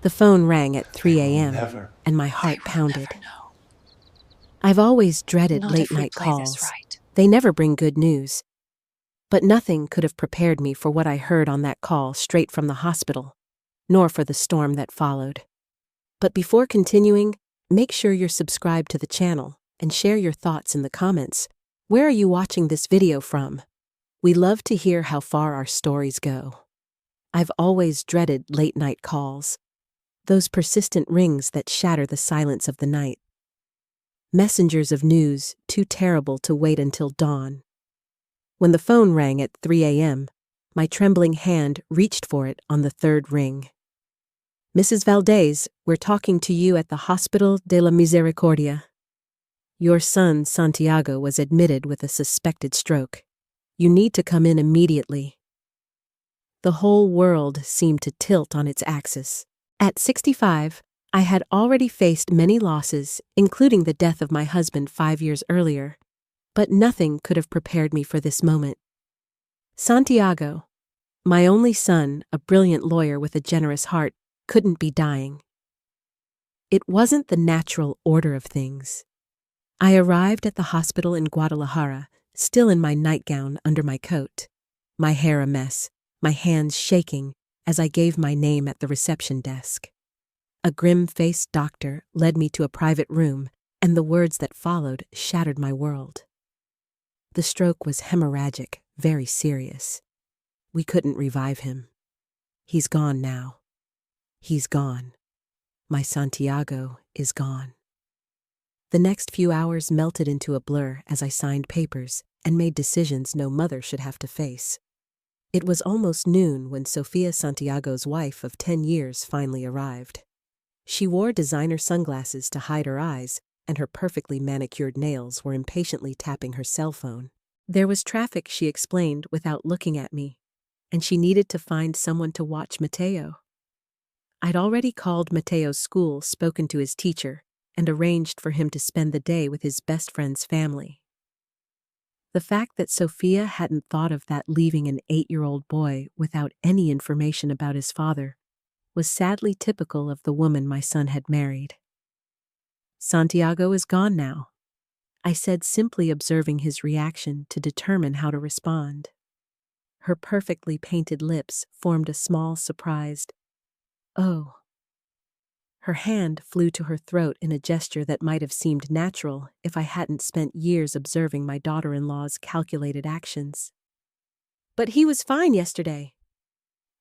The phone rang at They 3 will a.m., never. and my heart pounded. Never know. I've always dreaded Not if we late-night play this calls. right. They never bring good news. But nothing could have prepared me for what I heard on that call straight from the hospital, nor for the storm that followed. But before continuing, make sure you're subscribed to the channel and share your thoughts in the comments. Where are you watching this video from? We love to hear how far our stories go. I've always dreaded late-night calls, those persistent rings that shatter the silence of the night. Messengers of news too terrible to wait until dawn. When the phone rang at 3 a.m., my trembling hand reached for it on the third ring. Mrs. Valdez, we're talking to you at the Hospital de la Misericordia. Your son, Santiago, was admitted with a suspected stroke. You need to come in immediately. The whole world seemed to tilt on its axis. At 65, I had already faced many losses, including the death of my husband 5 years earlier, but nothing could have prepared me for this moment. Santiago, my only son, a brilliant lawyer with a generous heart, couldn't be dying. It wasn't the natural order of things. I arrived at the hospital in Guadalajara, still in my nightgown under my coat, my hair a mess, my hands shaking as I gave my name at the reception desk. A grim-faced doctor led me to a private room, and the words that followed shattered my world. The stroke was hemorrhagic, very serious. We couldn't revive him. He's gone now. He's gone. My Santiago is gone. The next few hours melted into a blur as I signed papers and made decisions no mother should have to face. It was almost noon when Sofia, Santiago's wife of 10 years, finally arrived. She wore designer sunglasses to hide her eyes, and her perfectly manicured nails were impatiently tapping her cell phone. There was traffic, she explained without looking at me, and she needed to find someone to watch Mateo. I'd already called Mateo's school, spoken to his teacher, and arranged for him to spend the day with his best friend's family. The fact that Sofia hadn't thought of that leaving an 8-year-old boy without any information about his father was sadly typical of the woman my son had married. Santiago is gone now, I said, simply observing his reaction to determine how to respond. Her perfectly painted lips formed a small, surprised "Oh." Her hand flew to her throat in a gesture that might have seemed natural if I hadn't spent years observing my daughter-in-law's calculated actions. "But he was fine yesterday,"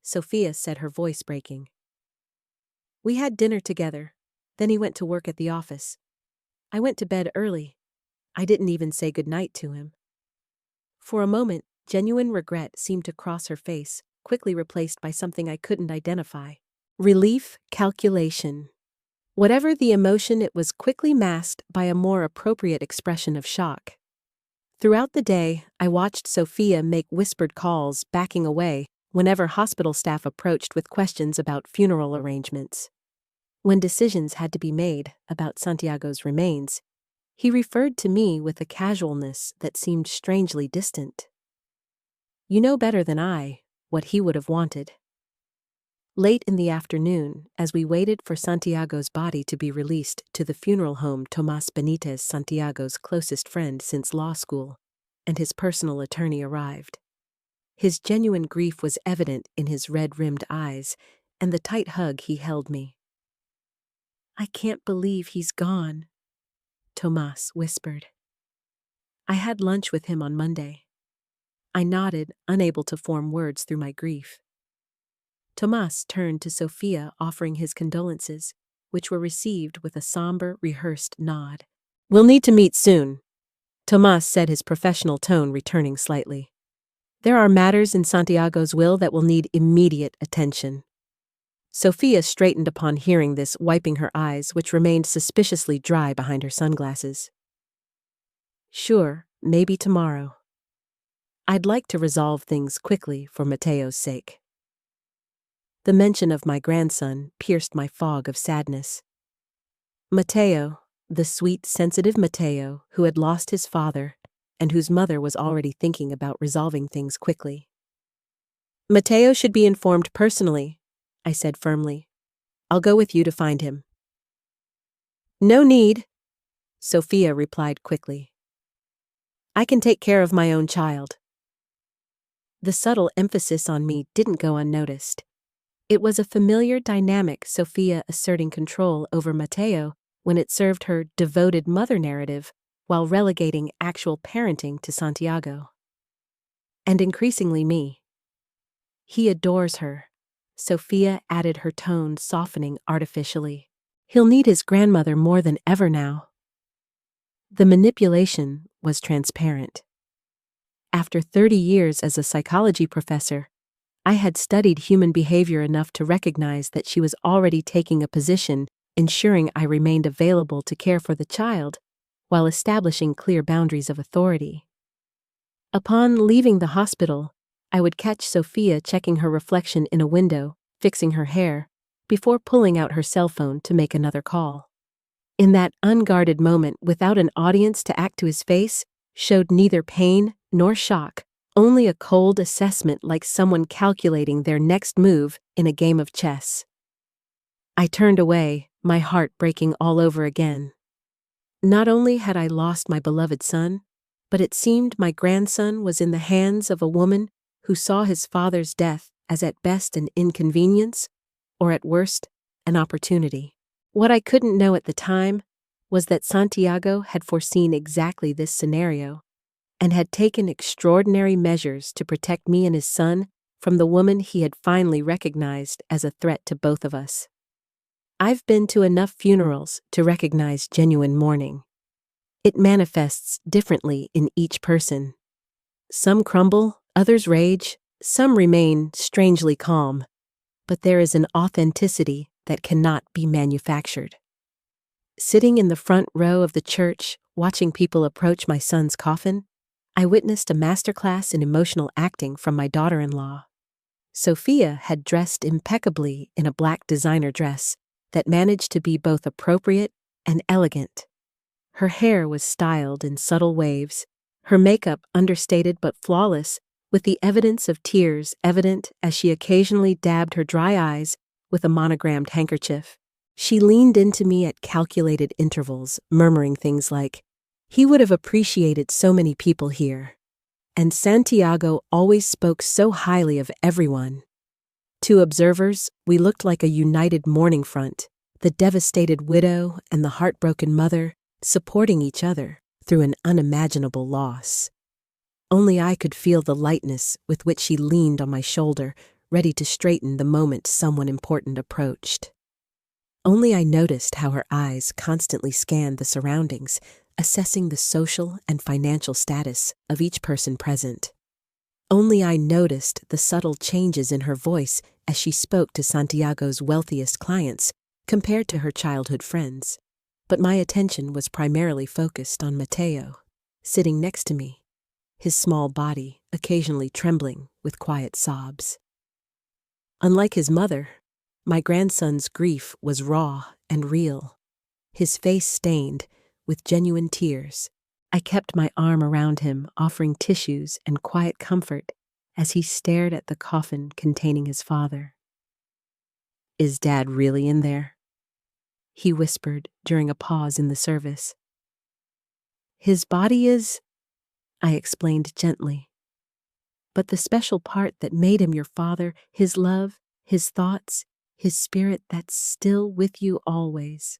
Sofia said, her voice breaking. "We had dinner together, then he went to work at the office. I went to bed early. I didn't even say goodnight to him." For a moment, genuine regret seemed to cross her face, quickly replaced by something I couldn't identify. Relief, calculation. Whatever the emotion, it was quickly masked by a more appropriate expression of shock. Throughout the day, I watched Sofia make whispered calls, backing away whenever hospital staff approached with questions about funeral arrangements. When decisions had to be made about Santiago's remains, he referred to me with a casualness that seemed strangely distant. You know better than I what he would have wanted. Late in the afternoon, as we waited for Santiago's body to be released to the funeral home, Tomas Benitez, Santiago's closest friend since law school, and his personal attorney arrived. His genuine grief was evident in his red-rimmed eyes and the tight hug he held me. "I can't believe he's gone," Tomas whispered. "I had lunch with him on Monday." I nodded, unable to form words through my grief. Tomas turned to Sofia, offering his condolences, which were received with a somber, rehearsed nod. "We'll need to meet soon," Tomas said, his professional tone returning slightly. "There are matters in Santiago's will that will need immediate attention." Sofia straightened upon hearing this, wiping her eyes, which remained suspiciously dry behind her sunglasses. "Sure, maybe tomorrow. I'd like to resolve things quickly for Mateo's sake." The mention of my grandson pierced my fog of sadness. Mateo, the sweet, sensitive Mateo who had lost his father and whose mother was already thinking about resolving things quickly. "Mateo should be informed personally," I said firmly. I'll go with you to find him." "No need," Sophia replied quickly. "I can take care of my own child." The subtle emphasis on me didn't go unnoticed. It was a familiar dynamic, Sophia asserting control over Mateo when it served her devoted mother narrative while relegating actual parenting to Santiago. And increasingly me. "He adores her," Sophia added, her tone softening artificially. "He'll need his grandmother more than ever now." The manipulation was transparent. After 30 years as a psychology professor, I had studied human behavior enough to recognize that she was already taking a position ensuring I remained available to care for the child while establishing clear boundaries of authority. Upon leaving the hospital, I would catch Sophia checking her reflection in a window, fixing her hair, before pulling out her cell phone to make another call. In that unguarded moment, without an audience to act to his face, showed neither pain nor shock, only a cold assessment, like someone calculating their next move in a game of chess. I turned away, my heart breaking all over again. Not only had I lost my beloved son, but it seemed my grandson was in the hands of a woman who saw his father's death as at best an inconvenience, or at worst, an opportunity. What I couldn't know at the time was that Santiago had foreseen exactly this scenario and had taken extraordinary measures to protect me and his son from the woman he had finally recognized as a threat to both of us. I've been to enough funerals to recognize genuine mourning. It manifests differently in each person. Some crumble, others rage, some remain strangely calm, but there is an authenticity that cannot be manufactured. Sitting in the front row of the church, watching people approach my son's coffin, I witnessed a masterclass in emotional acting from my daughter-in-law. Sophia had dressed impeccably in a black designer dress that managed to be both appropriate and elegant. Her hair was styled in subtle waves, her makeup understated but flawless, with the evidence of tears evident as she occasionally dabbed her dry eyes with a monogrammed handkerchief. She leaned into me at calculated intervals, murmuring things like, "He would have appreciated so many people here. And Santiago always spoke so highly of everyone." To observers, we looked like a united mourning front, the devastated widow and the heartbroken mother supporting each other through an unimaginable loss. Only I could feel the lightness with which she leaned on my shoulder, ready to straighten the moment someone important approached. Only I noticed how her eyes constantly scanned the surroundings, assessing the social and financial status of each person present. Only I noticed the subtle changes in her voice as she spoke to Santiago's wealthiest clients compared to her childhood friends. But my attention was primarily focused on Mateo, sitting next to me, his small body occasionally trembling with quiet sobs. Unlike his mother, my grandson's grief was raw and real, his face stained with genuine tears. I kept my arm around him, offering tissues and quiet comfort as he stared at the coffin containing his father. "Is Dad really in there?" he whispered during a pause in the service. "His body is," I explained gently. "But the special part that made him your father, his love, his thoughts, his spirit, that's still with you always."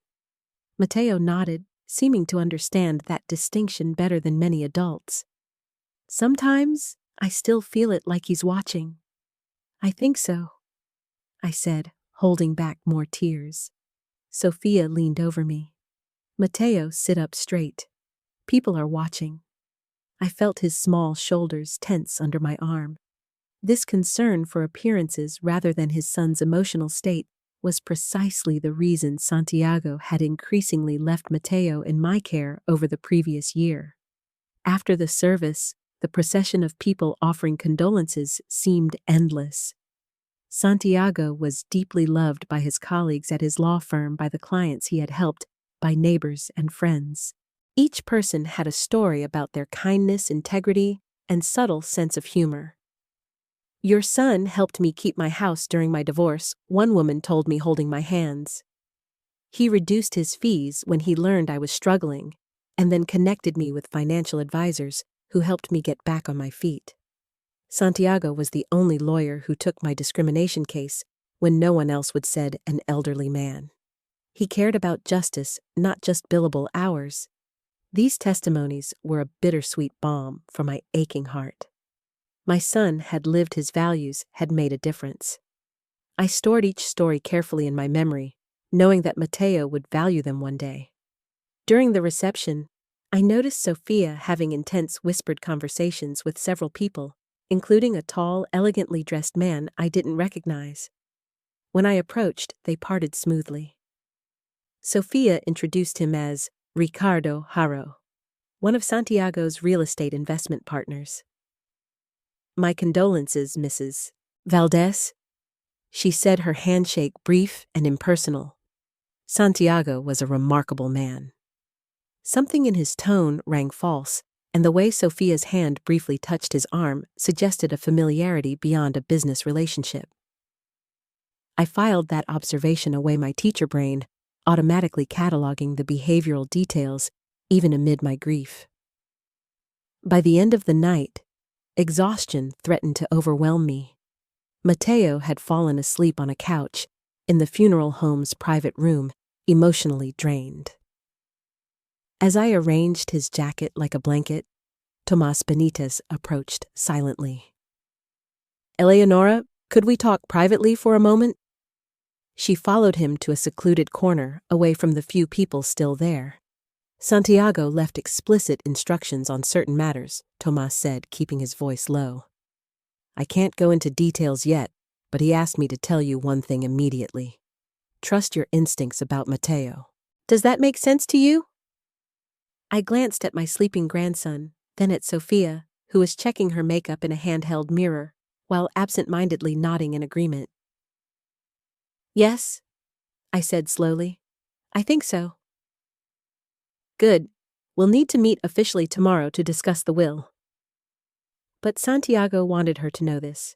Mateo nodded, seeming to understand that distinction better than many adults. "Sometimes I still feel it, like he's watching." "I think so," I said, holding back more tears. Sophia leaned over me. "Mateo, sit up straight. People are watching." I felt his small shoulders tense under my arm. This concern for appearances rather than his son's emotional state was precisely the reason Santiago had increasingly left Mateo in my care over the previous year. After the service, the procession of people offering condolences seemed endless. Santiago was deeply loved by his colleagues at his law firm, by the clients he had helped, by neighbors and friends. Each person had a story about their kindness, integrity, and subtle sense of humor. Your son helped me keep my house during my divorce, one woman told me, holding my hands. He reduced his fees when he learned I was struggling, and then connected me with financial advisors who helped me get back on my feet. Santiago was the only lawyer who took my discrimination case when no one else would, said an elderly man. He cared about justice, not just billable hours. These testimonies were a bittersweet balm for my aching heart. My son had lived his values, had made a difference. I stored each story carefully in my memory, knowing that Mateo would value them one day. During the reception, I noticed Sophia having intense whispered conversations with several people, including a tall, elegantly dressed man I didn't recognize. When I approached, they parted smoothly. Sophia introduced him as Ricardo Haro, one of Santiago's real estate investment partners. My condolences, Mrs. Valdez, she said, her handshake brief and impersonal. Santiago was a remarkable man. Something in his tone rang false, and the way Sophia's hand briefly touched his arm suggested a familiarity beyond a business relationship. I filed that observation away my teacher brain, automatically cataloging the behavioral details, even amid my grief. By the end of the night, exhaustion threatened to overwhelm me. Mateo had fallen asleep on a couch in the funeral home's private room, emotionally drained. As I arranged his jacket like a blanket, Tomas Benitez approached silently. Eleonora, could we talk privately for a moment? She followed him to a secluded corner, away from the few people still there. Santiago left explicit instructions on certain matters, Tomas said, keeping his voice low. I can't go into details yet, but he asked me to tell you one thing immediately. Trust your instincts about Mateo. Does that make sense to you? I glanced at my sleeping grandson, then at Sophia, who was checking her makeup in a handheld mirror, while absent-mindedly nodding in agreement. Yes, I said slowly. I think so. Good. We'll need to meet officially tomorrow to discuss the will. But Santiago wanted her to know this.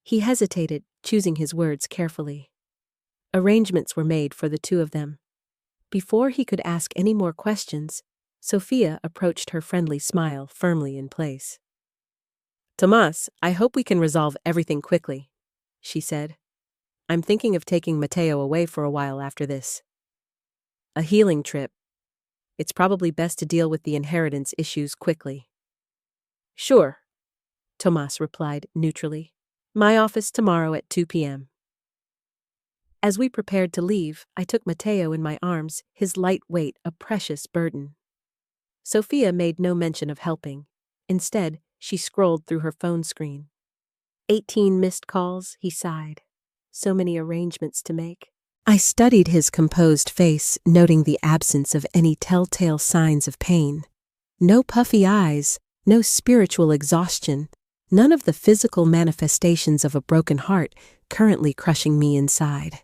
He hesitated, choosing his words carefully. Arrangements were made for the two of them. Before he could ask any more questions, Sophia approached, her friendly smile firmly in place. Tomas, I hope we can resolve everything quickly, she said. I'm thinking of taking Mateo away for a while after this. A healing trip. It's probably best to deal with the inheritance issues quickly. Sure, Tomas replied neutrally. My office tomorrow at 2 p.m. As we prepared to leave, I took Mateo in my arms, his light weight a precious burden. Sophia made no mention of helping. Instead, she scrolled through her phone screen. 18 missed calls, he sighed. So many arrangements to make. I studied his composed face, noting the absence of any telltale signs of pain. No puffy eyes, no spiritual exhaustion, none of the physical manifestations of a broken heart currently crushing me inside.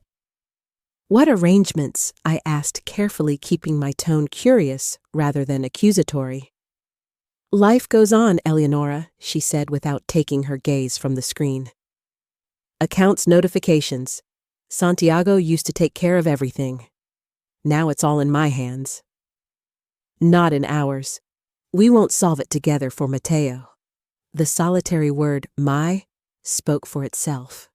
What arrangements? I asked, carefully keeping my tone curious rather than accusatory. Life goes on, Eleonora, she said without taking her gaze from the screen. Accounts notifications. Santiago used to take care of everything. Now it's all in my hands. Not in ours. We won't solve it together for Mateo. The solitary word, my, spoke for itself.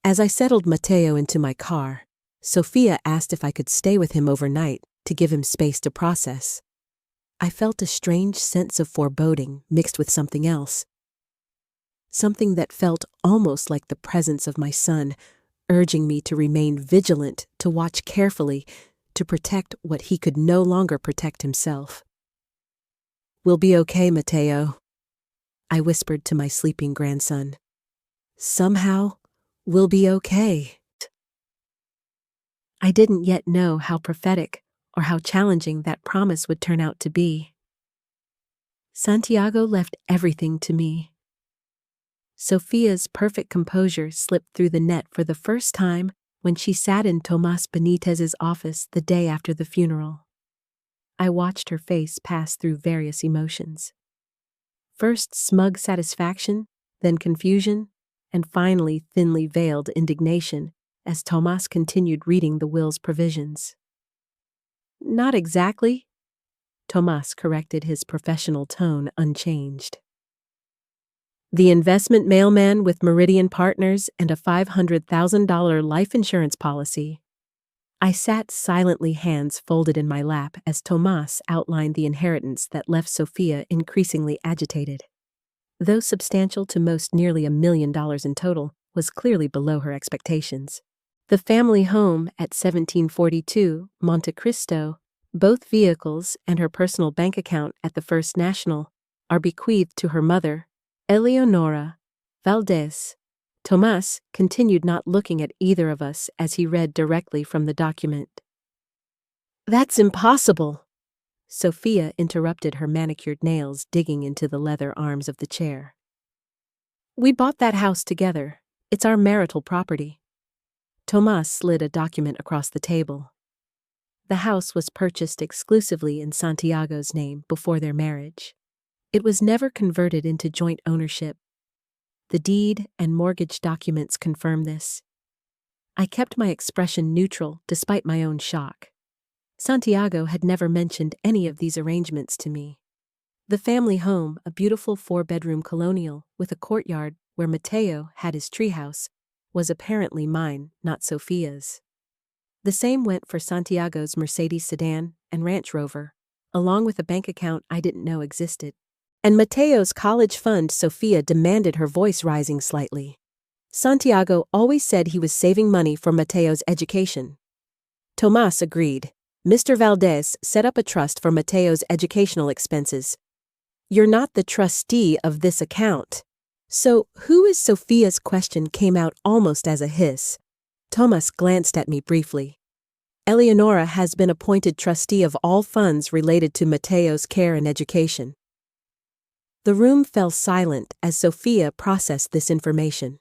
As I settled Mateo into my car, Sophia asked if I could stay with him overnight to give him space to process. I felt a strange sense of foreboding mixed with something else. Something that felt almost like the presence of my son, urging me to remain vigilant, to watch carefully, to protect what he could no longer protect himself. We'll be okay, Mateo, I whispered to my sleeping grandson. Somehow, we'll be okay. I didn't yet know how prophetic or how challenging that promise would turn out to be. Santiago left everything to me. Sophia's perfect composure slipped through the net for the first time when she sat in Tomas Benitez's office the day after the funeral. I watched her face pass through various emotions. First smug satisfaction, then confusion, and finally thinly veiled indignation as Tomas continued reading the will's provisions. "Not exactly," Tomas corrected, his professional tone unchanged. "The investment mailman with Meridian Partners and a $500,000 life insurance policy." I sat silently, hands folded in my lap, as Tomas outlined the inheritance that left Sophia increasingly agitated. Though substantial to most, nearly $1 million in total, was clearly below her expectations. The family home at 1742 Monte Cristo, both vehicles, and her personal bank account at the First National are bequeathed to her mother, Eleonora Valdez. Tomas continued, not looking at either of us as he read directly from the document. "That's impossible," Sophia interrupted, her manicured nails digging into the leather arms of the chair. "We bought that house together. It's our marital property." Tomas slid a document across the table. The house was purchased exclusively in Santiago's name before their marriage. It was never converted into joint ownership. The deed and mortgage documents confirm this. I kept my expression neutral despite my own shock. Santiago had never mentioned any of these arrangements to me. The family home, a beautiful 4-bedroom colonial with a courtyard where Mateo had his treehouse, was apparently mine, not Sophia's. The same went for Santiago's Mercedes sedan and Ranch Rover, along with a bank account I didn't know existed. And Mateo's college fund. Sophia demanded, her voice rising slightly. "Santiago always said he was saving money for Mateo's education." Tomas agreed. "Mr. Valdez set up a trust for Mateo's educational expenses. You're not the trustee of this account. So, who is Sophia's?" question came out almost as a hiss. Tomas glanced at me briefly. "Eleonora has been appointed trustee of all funds related to Mateo's care and education." The room fell silent as Sophia processed this information.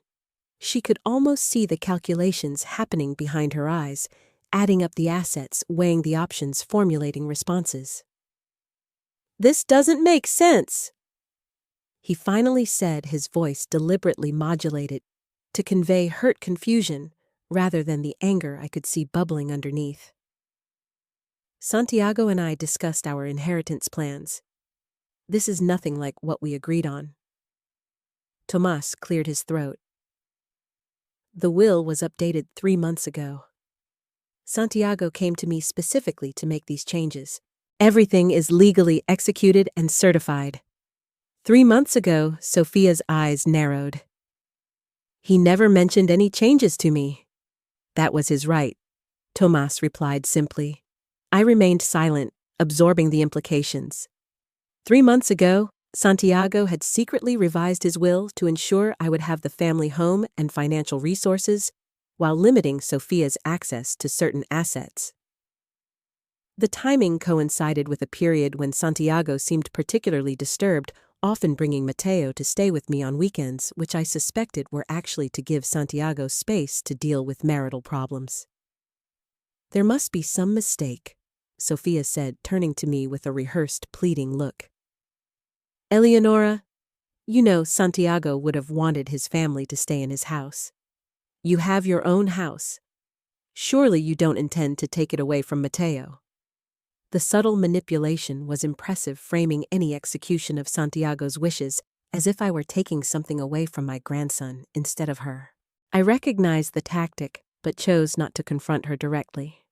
She could almost see the calculations happening behind her eyes, adding up the assets, weighing the options, formulating responses. "This doesn't make sense," he finally said, his voice deliberately modulated to convey hurt confusion rather than the anger I could see bubbling underneath. "Santiago and I discussed our inheritance plans. This is nothing like what we agreed on." Tomas cleared his throat. "The will was updated 3 months ago. Santiago came to me specifically to make these changes. Everything is legally executed and certified." 3 months ago, Sophia's eyes narrowed. "He never mentioned any changes to me." "That was his right," Tomas replied simply. I remained silent, absorbing the implications. 3 months ago, Santiago had secretly revised his will to ensure I would have the family home and financial resources, while limiting Sophia's access to certain assets. The timing coincided with a period when Santiago seemed particularly disturbed, often bringing Mateo to stay with me on weekends, which I suspected were actually to give Santiago space to deal with marital problems. "There must be some mistake," Sophia said, turning to me with a rehearsed, pleading look. "Eleonora, you know Santiago would have wanted his family to stay in his house. You have your own house. Surely you don't intend to take it away from Mateo." The subtle manipulation was impressive, framing any execution of Santiago's wishes as if I were taking something away from my grandson instead of her. I recognized the tactic, but chose not to confront her directly.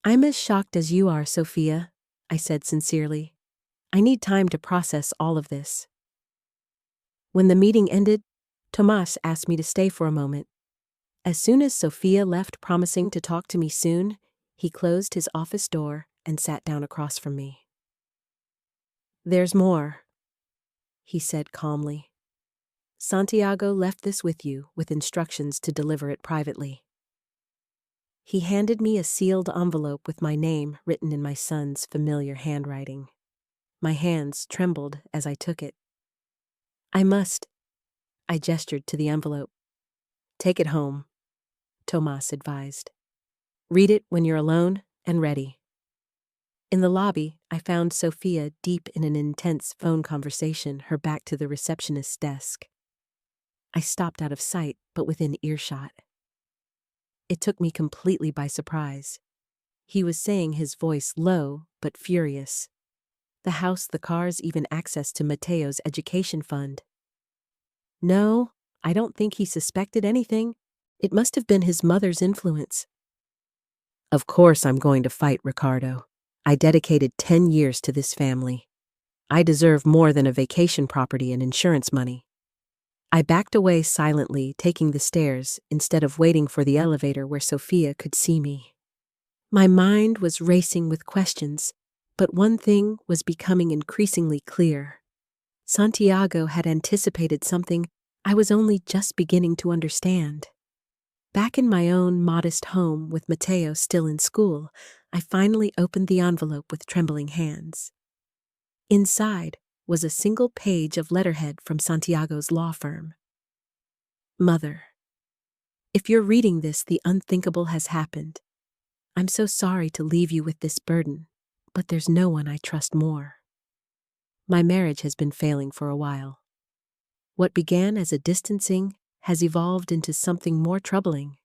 "I'm as shocked as you are, Sophia," I said sincerely. "I need time to process all of this." When the meeting ended, Tomas asked me to stay for a moment. As soon as Sophia left, promising to talk to me soon, he closed his office door and sat down across from me. "There's more," he said calmly. "Santiago left this with you, with instructions to deliver it privately." He handed me a sealed envelope with my name written in my son's familiar handwriting. My hands trembled as I took it. I gestured to the envelope. "Take it home," Tomas advised. "Read it when you're alone and ready." In the lobby, I found Sophia deep in an intense phone conversation, her back to the receptionist's desk. I stopped out of sight, but within earshot. It took me completely by surprise. He was saying, his voice low but furious. The house, the cars, even access to Mateo's education fund. No, I don't think he suspected anything. It must have been his mother's influence. Of course I'm going to fight, Ricardo. I dedicated 10 years to this family. I deserve more than a vacation property and insurance money. I backed away silently, taking the stairs instead of waiting for the elevator where Sophia could see me. My mind was racing with questions, but one thing was becoming increasingly clear. Santiago had anticipated something I was only just beginning to understand. Back in my own modest home with Mateo still in school, I finally opened the envelope with trembling hands. Inside was a single page of letterhead from Santiago's law firm. Mother, if you're reading this, the unthinkable has happened. I'm so sorry to leave you with this burden, but there's no one I trust more. My marriage has been failing for a while. What began as a distancing has evolved into something more troubling.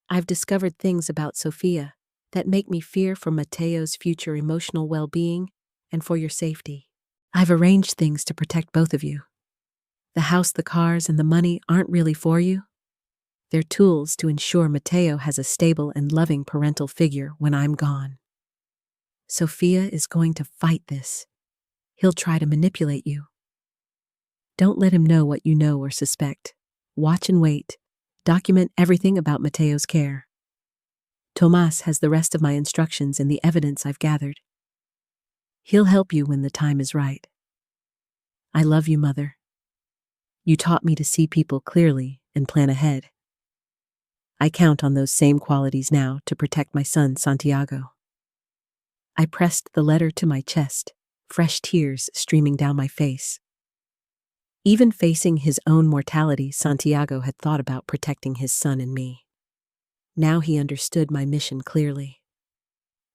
I've discovered things about Sophia that make me fear for Mateo's future emotional well-being and for your safety. I've arranged things to protect both of you. The house, the cars, and the money aren't really for you. They're tools to ensure Mateo has a stable and loving parental figure when I'm gone. Sophia is going to fight this. He'll try to manipulate you. Don't let him know what you know or suspect. Watch and wait. Document everything about Mateo's care. Tomas has the rest of my instructions and the evidence I've gathered. He'll help you when the time is right. I love you, Mother. You taught me to see people clearly and plan ahead. I count on those same qualities now to protect my son, Santiago. I pressed the letter to my chest, fresh tears streaming down my face. Even facing his own mortality, Santiago had thought about protecting his son and me. Now he understood my mission clearly.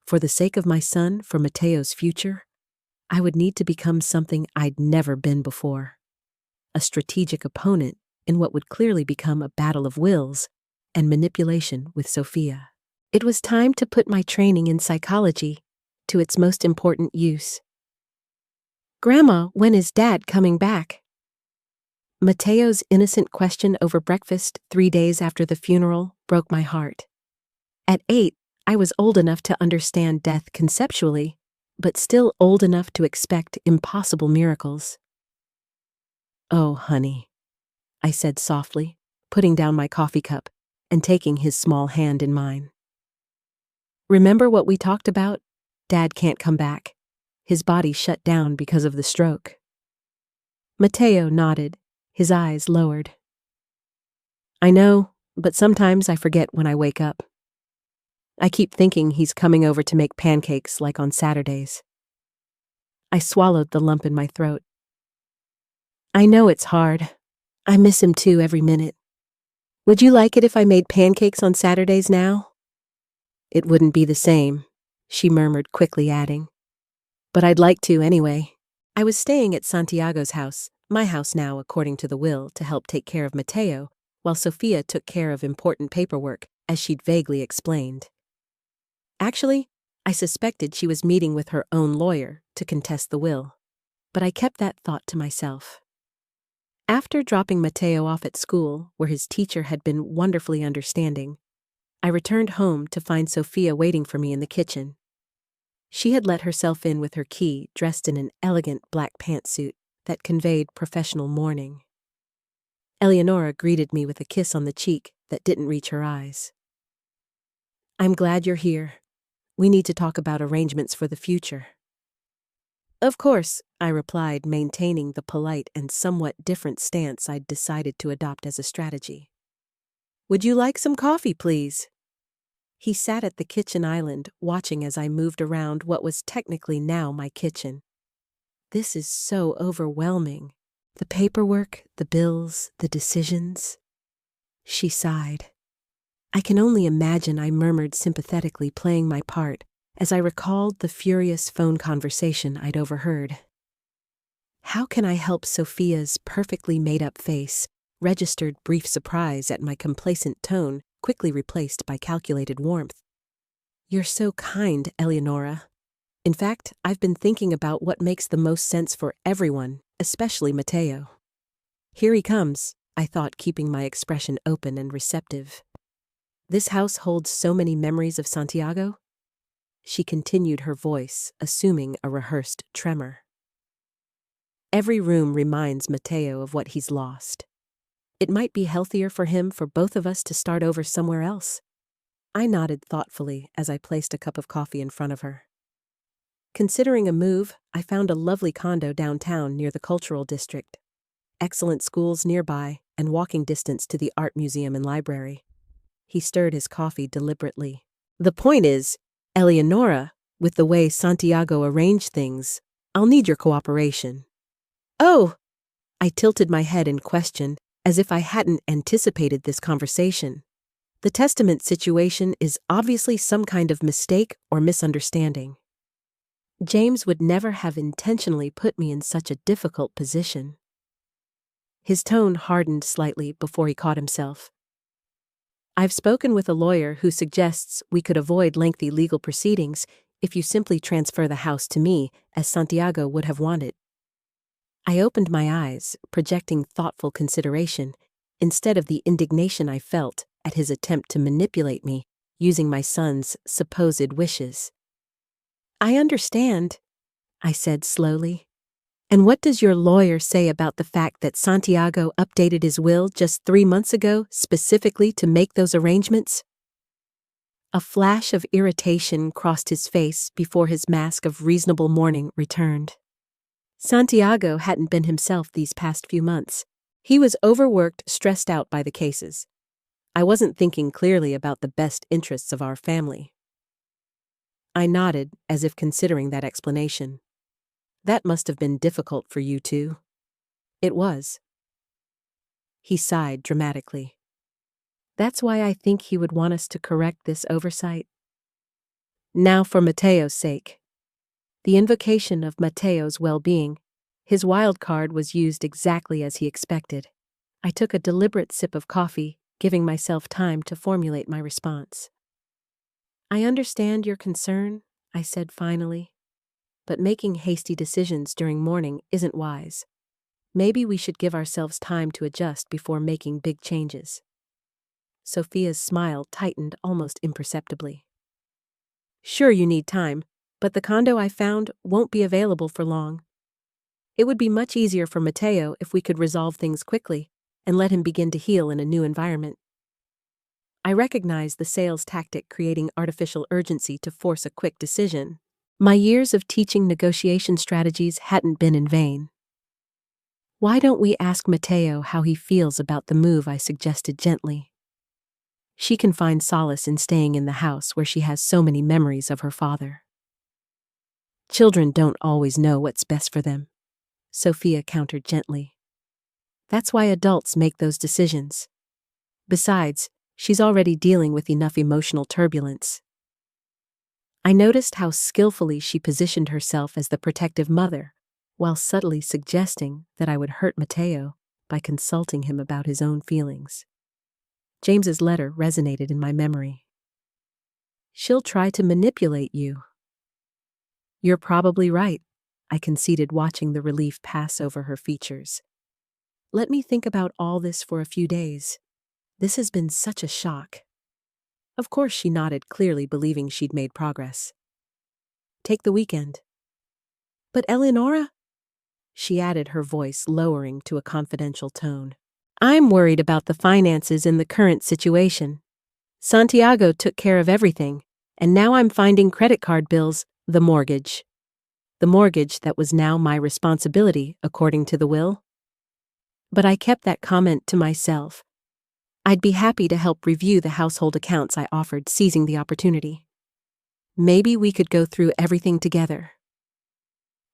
For the sake of my son, for Mateo's future, I would need to become something I'd never been before. A strategic opponent in what would clearly become a battle of wills and manipulation with Sophia. It was time to put my training in psychology to its most important use. Grandma, when is Dad coming back? Mateo's innocent question over breakfast 3 days after the funeral broke my heart. At 8, I was old enough to understand death conceptually, but still old enough to expect impossible miracles. Oh, honey, I said softly, putting down my coffee cup and taking his small hand in mine. Remember what we talked about? Dad can't come back. His body shut down because of the stroke. Mateo nodded, his eyes lowered. I know, but sometimes I forget when I wake up. I keep thinking he's coming over to make pancakes like on Saturdays. I swallowed the lump in my throat. I know it's hard. I miss him too every minute. Would you like it if I made pancakes on Saturdays now? It wouldn't be the same, she murmured, quickly adding. But I'd like to anyway. I was staying at Santiago's house, my house now according to the will, to help take care of Mateo, while Sophia took care of important paperwork, as she'd vaguely explained. Actually, I suspected she was meeting with her own lawyer to contest the will, but I kept that thought to myself. After dropping Mateo off at school, where his teacher had been wonderfully understanding, I returned home to find Sophia waiting for me in the kitchen. She had let herself in with her key, dressed in an elegant black pantsuit that conveyed professional mourning. Eleonora greeted me with a kiss on the cheek that didn't reach her eyes. I'm glad you're here. We need to talk about arrangements for the future. Of course, I replied, maintaining the polite and somewhat different stance I'd decided to adopt as a strategy. Would you like some coffee, please? He sat at the kitchen island, watching as I moved around what was technically now my kitchen. This is so overwhelming. The paperwork, the bills, the decisions. She sighed. I can only imagine, I murmured sympathetically, playing my part, as I recalled the furious phone conversation I'd overheard. How can I help Sophia's perfectly made-up face registered brief surprise at my complacent tone, quickly replaced by calculated warmth. "You're so kind, Eleonora. In fact, I've been thinking about what makes the most sense for everyone, especially Matteo." "Here he comes," I thought, keeping my expression open and receptive. "This house holds so many memories of Santiago?" She continued, her voice assuming a rehearsed tremor. "Every room reminds Matteo of what he's lost. It might be healthier for him for both of us to start over somewhere else." I nodded thoughtfully as I placed a cup of coffee in front of her. Considering a move, I found a lovely condo downtown near the cultural district. Excellent schools nearby, and walking distance to the art museum and library. He stirred his coffee deliberately. "The point is, Eleonora, with the way Santiago arranged things, I'll need your cooperation." "Oh!" I tilted my head in question, as if I hadn't anticipated this conversation. The testament situation is obviously some kind of mistake or misunderstanding. James would never have intentionally put me in such a difficult position. His tone hardened slightly before he caught himself. "I've spoken with a lawyer who suggests we could avoid lengthy legal proceedings if you simply transfer the house to me, as Santiago would have wanted." I opened my eyes, projecting thoughtful consideration, instead of the indignation I felt at his attempt to manipulate me using my son's supposed wishes. "I understand," I said slowly. "And what does your lawyer say about the fact that Santiago updated his will just 3 months ago specifically to make those arrangements?" A flash of irritation crossed his face before his mask of reasonable mourning returned. Santiago hadn't been himself these past few months. He was overworked, stressed out by the cases. I wasn't thinking clearly about the best interests of our family. I nodded, as if considering that explanation. "That must have been difficult for you too." "It was." He sighed dramatically. "That's why I think he would want us to correct this oversight. Now for Matteo's sake." The invocation of Matteo's well-being, his wild card, was used exactly as he expected. I took a deliberate sip of coffee, giving myself time to formulate my response. "I understand your concern," I said finally, "but making hasty decisions during mourning isn't wise. Maybe we should give ourselves time to adjust before making big changes." Sophia's smile tightened almost imperceptibly. "Sure, you need time, but the condo I found won't be available for long. It would be much easier for Matteo if we could resolve things quickly and let him begin to heal in a new environment." I recognized the sales tactic, creating artificial urgency to force a quick decision. My years of teaching negotiation strategies hadn't been in vain. "Why don't we ask Matteo how he feels about the move?" I suggested gently. "She can find solace in staying in the house where she has so many memories of her father." "Children don't always know what's best for them," Sophia countered gently. "That's why adults make those decisions. Besides, she's already dealing with enough emotional turbulence." I noticed how skillfully she positioned herself as the protective mother, while subtly suggesting that I would hurt Matteo by consulting him about his own feelings. James's letter resonated in my memory. "She'll try to manipulate you." "You're probably right," I conceded, watching the relief pass over her features. "Let me think about all this for a few days. This has been such a shock." Of course she nodded, clearly believing she'd made progress. "Take the weekend." "But Eleonora," she added, her voice lowering to a confidential tone, "I'm worried about the finances in the current situation. Santiago took care of everything, and now I'm finding credit card bills, the mortgage that was now my responsibility according to the will." But I kept that comment to myself. I'd be happy to help review the household accounts, I offered, seizing the opportunity. "Maybe we could go through everything together."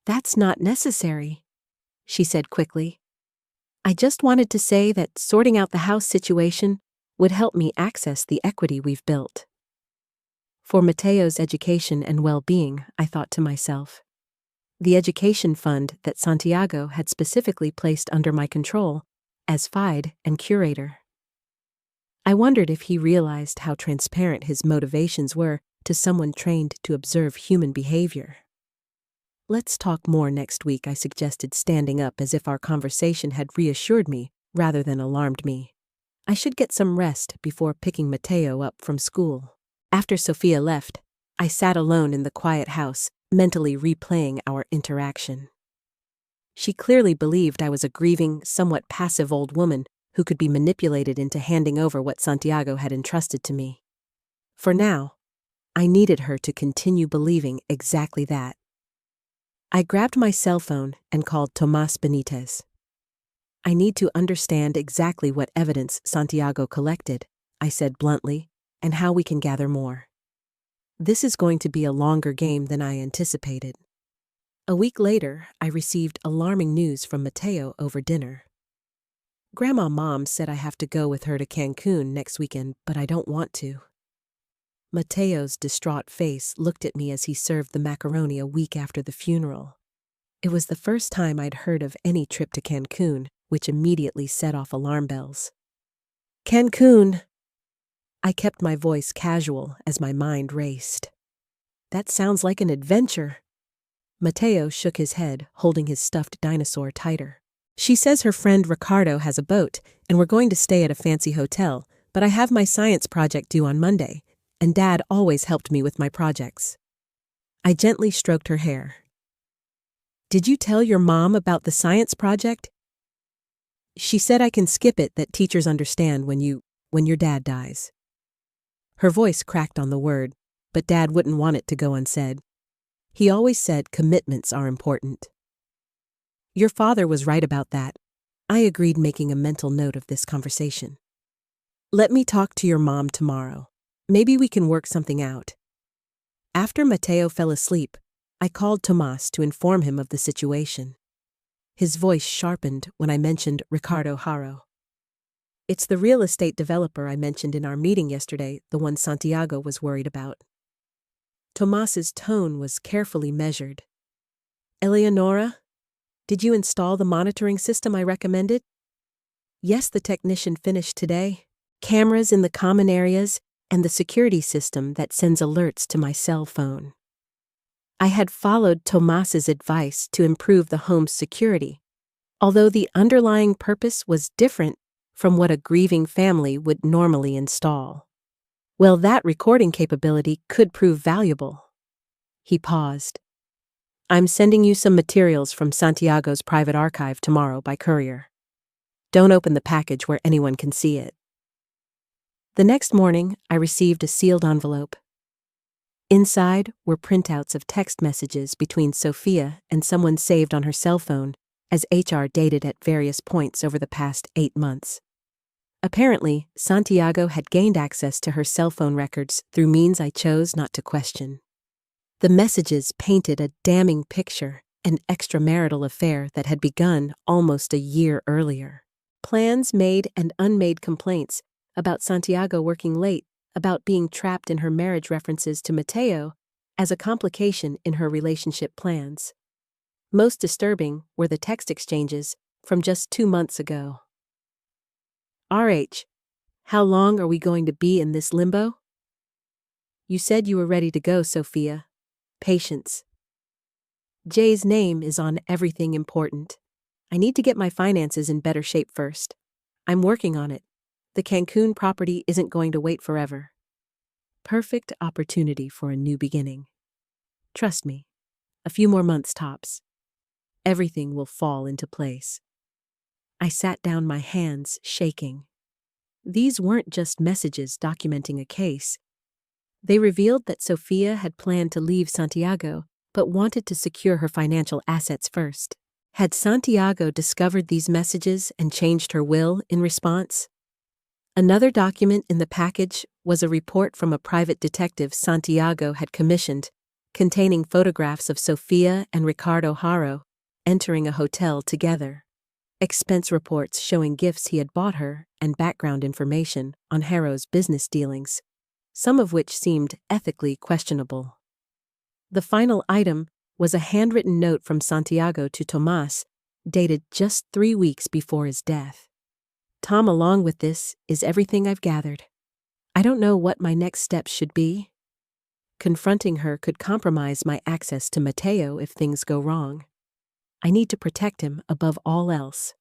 "That's not necessary," she said quickly. "I just wanted to say that sorting out the house situation would help me access the equity we've built." For Matteo's education and well-being, I thought to myself. The education fund that Santiago had specifically placed under my control as FIDE and curator. I wondered if he realized how transparent his motivations were to someone trained to observe human behavior. Let's talk more next week, I suggested, standing up as if our conversation had reassured me rather than alarmed me. I should get some rest before picking Mateo up from school. After Sophia left, I sat alone in the quiet house, mentally replaying our interaction. She clearly believed I was a grieving, somewhat passive old woman who could be manipulated into handing over what Santiago had entrusted to me. For now, I needed her to continue believing exactly that. I grabbed my cell phone and called Tomas Benitez. I need to understand exactly what evidence Santiago collected, I said bluntly, and how we can gather more. This is going to be a longer game than I anticipated. A week later, I received alarming news from Mateo over dinner. Grandma Mom said I have to go with her to Cancun next weekend, but I don't want to. Mateo's distraught face looked at me as he served the macaroni a week after the funeral. It was the first time I'd heard of any trip to Cancun, which immediately set off alarm bells. Cancun! I kept my voice casual as my mind raced. That sounds like an adventure. Mateo shook his head, holding his stuffed dinosaur tighter. She says her friend Ricardo has a boat, and we're going to stay at a fancy hotel, but I have my science project due on Monday, and Dad always helped me with my projects. I gently stroked her hair. Did you tell your mom about the science project? She said I can skip it, that teachers understand when your dad dies. Her voice cracked on the word, but Dad wouldn't want it to go unsaid. He always said commitments are important. Your father was right about that. I agreed, making a mental note of this conversation. Let me talk to your mom tomorrow. Maybe we can work something out. After Mateo fell asleep, I called Tomas to inform him of the situation. His voice sharpened when I mentioned Ricardo Haro. It's the real estate developer I mentioned in our meeting yesterday, the one Santiago was worried about. Tomas's tone was carefully measured. Eleonora, did you install the monitoring system I recommended? Yes, the technician finished today. Cameras in the common areas and the security system that sends alerts to my cell phone. I had followed Tomas's advice to improve the home's security, although the underlying purpose was different from what a grieving family would normally install. Well, that recording capability could prove valuable. He paused. I'm sending you some materials from Santiago's private archive tomorrow by courier. Don't open the package where anyone can see it. The next morning, I received a sealed envelope. Inside were printouts of text messages between Sophia and someone saved on her cell phone as HR dated at various points over the past 8 months. Apparently, Santiago had gained access to her cell phone records through means I chose not to question. The messages painted a damning picture, an extramarital affair that had begun almost a year earlier. Plans made and unmade complaints about Santiago working late, about being trapped in her marriage, references to Mateo as a complication in her relationship plans. Most disturbing were the text exchanges from just 2 months ago. RH, how long are we going to be in this limbo? You said you were ready to go, Sophia. Patience. Jay's name is on everything important. I need to get my finances in better shape first. I'm working on it. The Cancun property isn't going to wait forever. Perfect opportunity for a new beginning. Trust me, a few more months tops. Everything will fall into place. I sat down, my hands shaking. These weren't just messages documenting a case. They revealed that Sophia had planned to leave Santiago, but wanted to secure her financial assets first. Had Santiago discovered these messages and changed her will in response? Another document in the package was a report from a private detective Santiago had commissioned, containing photographs of Sophia and Ricardo Haro entering a hotel together. Expense reports showing gifts he had bought her, and background information on Haro's business dealings, some of which seemed ethically questionable. The final item was a handwritten note from Santiago to Tomas, dated just 3 weeks before his death. Tom, along with this, is everything I've gathered. I don't know what my next steps should be. Confronting her could compromise my access to Mateo if things go wrong. I need to protect him above all else.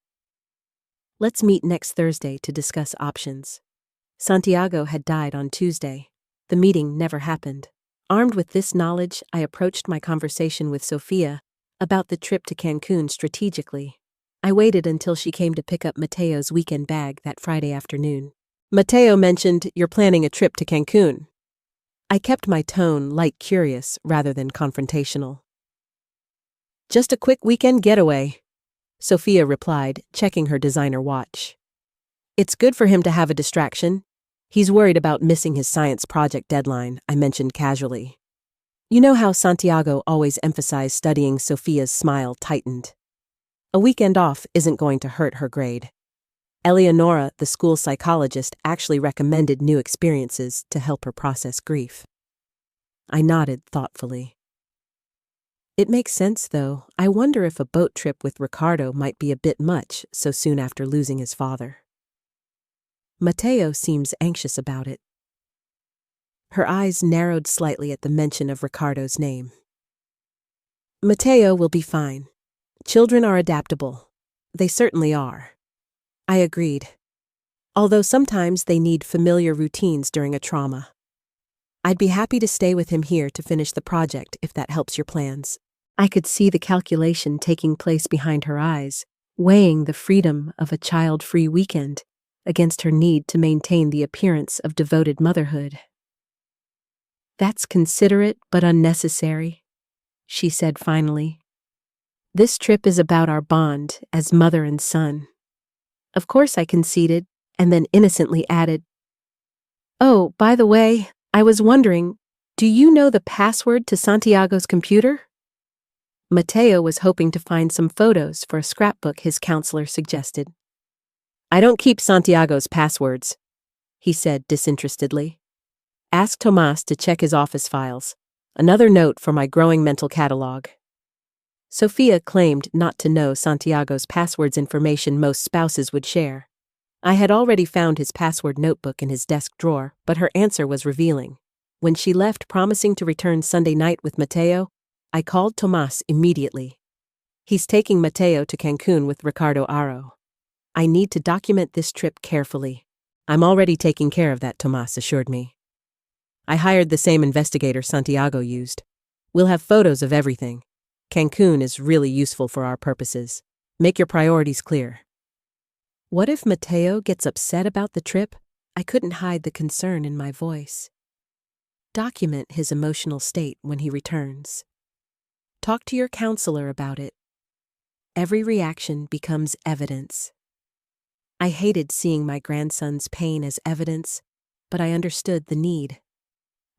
Let's meet next Thursday to discuss options. Santiago had died on Tuesday. The meeting never happened. Armed with this knowledge, I approached my conversation with Sofia about the trip to Cancun strategically. I waited until she came to pick up Mateo's weekend bag that Friday afternoon. Mateo mentioned you're planning a trip to Cancun. I kept my tone light curious rather than confrontational. Just a quick weekend getaway, Sofia replied, checking her designer watch. It's good for him to have a distraction. He's worried about missing his science project deadline, I mentioned casually. You know how Santiago always emphasized studying. Sofia's smile tightened. A weekend off isn't going to hurt her grade. Eleonora, the school psychologist, actually recommended new experiences to help her process grief. I nodded thoughtfully. It makes sense, though. I wonder if a boat trip with Ricardo might be a bit much so soon after losing his father. Mateo seems anxious about it. Her eyes narrowed slightly at the mention of Ricardo's name. Mateo will be fine. Children are adaptable. They certainly are. I agreed. Although sometimes they need familiar routines during a trauma. I'd be happy to stay with him here to finish the project if that helps your plans. I could see the calculation taking place behind her eyes, weighing the freedom of a child-free weekend against her need to maintain the appearance of devoted motherhood. That's considerate but unnecessary, she said finally. This trip is about our bond as mother and son. Of course, I conceded, and then innocently added, "Oh, by the way, I was wondering, do you know the password to Santiago's computer?" Mateo was hoping to find some photos for a scrapbook his counselor suggested. I don't keep Santiago's passwords, he said disinterestedly. Ask Tomas to check his office files. Another note for my growing mental catalog. Sofia claimed not to know Santiago's passwords, information most spouses would share. I had already found his password notebook in his desk drawer, but her answer was revealing. When she left promising to return Sunday night with Mateo, I called Tomas immediately. He's taking Mateo to Cancun with Ricardo Aro. I need to document this trip carefully. I'm already taking care of that, Tomas assured me. I hired the same investigator Santiago used. We'll have photos of everything. Cancun is really useful for our purposes. Make your priorities clear. What if Mateo gets upset about the trip? I couldn't hide the concern in my voice. Document his emotional state when he returns. Talk to your counselor about it. Every reaction becomes evidence. I hated seeing my grandson's pain as evidence, but I understood the need.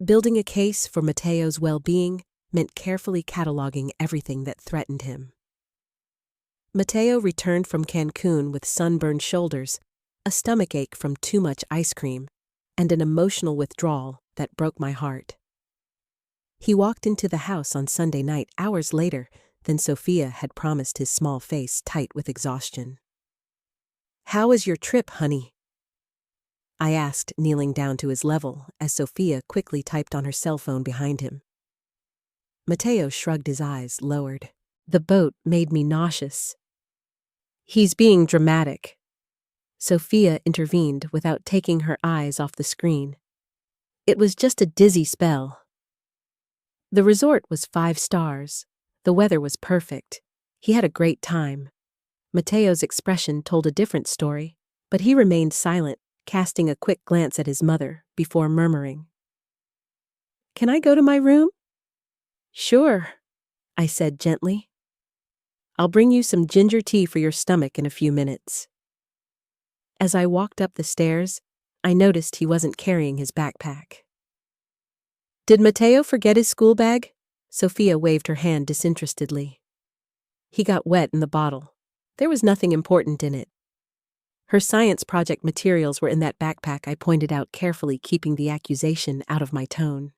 Building a case for Mateo's well-being meant carefully cataloging everything that threatened him. Mateo returned from Cancun with sunburned shoulders, a stomachache from too much ice cream, and an emotional withdrawal that broke my heart. He walked into the house on Sunday night hours later than Sofia had promised, his small face tight with exhaustion. How was your trip, honey? I asked, kneeling down to his level as Sofia quickly typed on her cell phone behind him. Mateo shrugged his eyes, lowered. The boat made me nauseous. He's being dramatic. Sofia intervened without taking her eyes off the screen. It was just a dizzy spell. The resort was 5 stars. The weather was perfect. He had a great time. Mateo's expression told a different story, but he remained silent, casting a quick glance at his mother before murmuring. Can I go to my room? Sure, I said gently. I'll bring you some ginger tea for your stomach in a few minutes. As I walked up the stairs, I noticed he wasn't carrying his backpack. Did Mateo forget his school bag? Sofia waved her hand disinterestedly. He got wet in the bottle. There was nothing important in it. Her science project materials were in that backpack, I pointed out carefully, keeping the accusation out of my tone.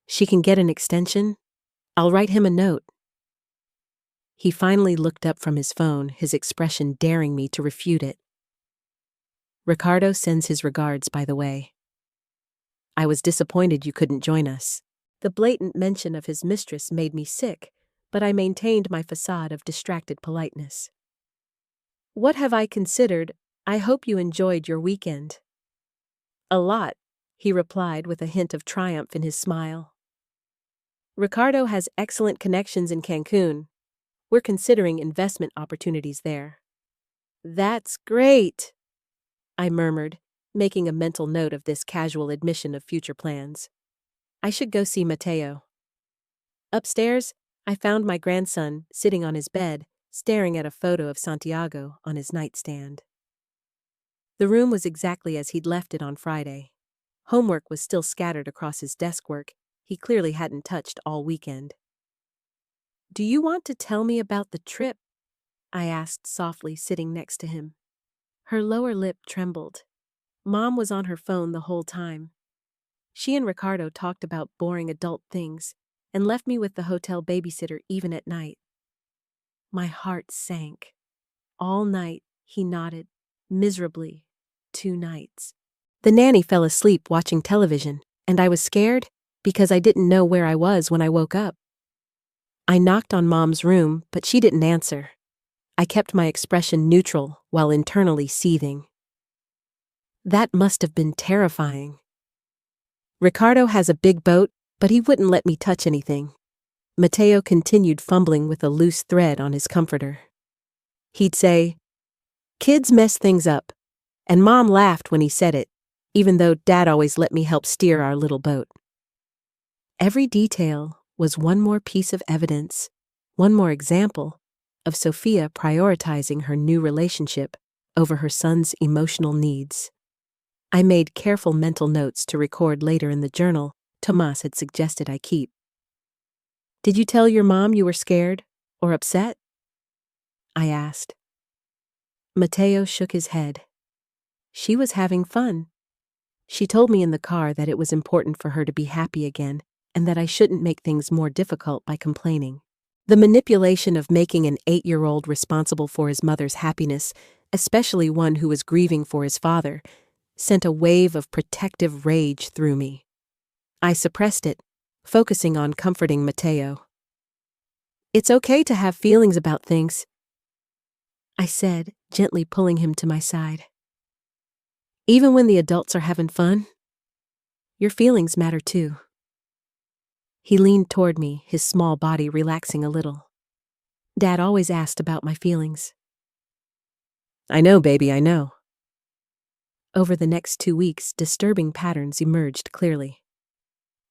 She can get an extension? I'll write him a note. He finally looked up from his phone, his expression daring me to refute it. Ricardo sends his regards, by the way. I was disappointed you couldn't join us. The blatant mention of his mistress made me sick, but I maintained my facade of distracted politeness. What have I considered? I hope you enjoyed your weekend. A lot, he replied with a hint of triumph in his smile. Ricardo has excellent connections in Cancun. We're considering investment opportunities there. That's great, I murmured, making a mental note of this casual admission of future plans. I should go see Mateo. Upstairs, I found my grandson sitting on his bed, staring at a photo of Santiago on his nightstand. The room was exactly as he'd left it on Friday. Homework was still scattered across his desk work he clearly hadn't touched all weekend. Do you want to tell me about the trip? I asked softly, sitting next to him. Her lower lip trembled. Mom was on her phone the whole time. She and Ricardo talked about boring adult things and left me with the hotel babysitter even at night. My heart sank. All night, he nodded, miserably, 2 nights. The nanny fell asleep watching television, and I was scared because I didn't know where I was when I woke up. I knocked on Mom's room, but she didn't answer. I kept my expression neutral while internally seething. That must have been terrifying. Ricardo has a big boat, but he wouldn't let me touch anything. Mateo continued fumbling with a loose thread on his comforter. He'd say, "Kids mess things up," and Mom laughed when he said it, even though Dad always let me help steer our little boat. Every detail was one more piece of evidence, one more example of Sophia prioritizing her new relationship over her son's emotional needs. I made careful mental notes to record later in the journal Tomas had suggested I keep. Did you tell your mom you were scared or upset? I asked. Mateo shook his head. She was having fun. She told me in the car that it was important for her to be happy again and that I shouldn't make things more difficult by complaining. The manipulation of making an 8-year-old responsible for his mother's happiness, especially one who was grieving for his father, sent a wave of protective rage through me. I suppressed it, focusing on comforting Mateo. It's okay to have feelings about things, I said, gently pulling him to my side. Even when the adults are having fun, your feelings matter too. He leaned toward me, his small body relaxing a little. Dad always asked about my feelings. I know, baby, I know. Over the next 2 weeks, disturbing patterns emerged clearly.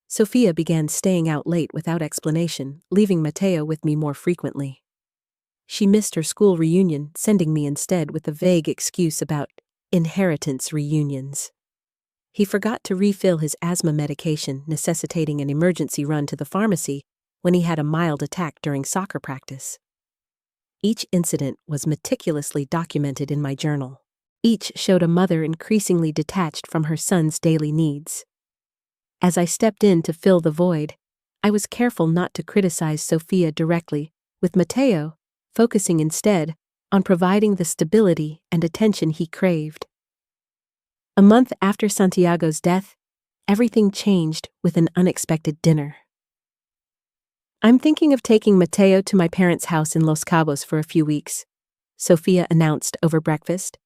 Sophia began staying out late without explanation, leaving Mateo with me more frequently. She missed her school reunion, sending me instead with a vague excuse about inheritance reunions. He forgot to refill his asthma medication, necessitating an emergency run to the pharmacy when he had a mild attack during soccer practice. Each incident was meticulously documented in my journal. Each showed a mother increasingly detached from her son's daily needs. As I stepped in to fill the void, I was careful not to criticize Sophia directly, with Mateo focusing instead on providing the stability and attention he craved. A month after Santiago's death, everything changed with an unexpected dinner. I'm thinking of taking Mateo to my parents' house in Los Cabos for a few weeks, Sophia announced over breakfast.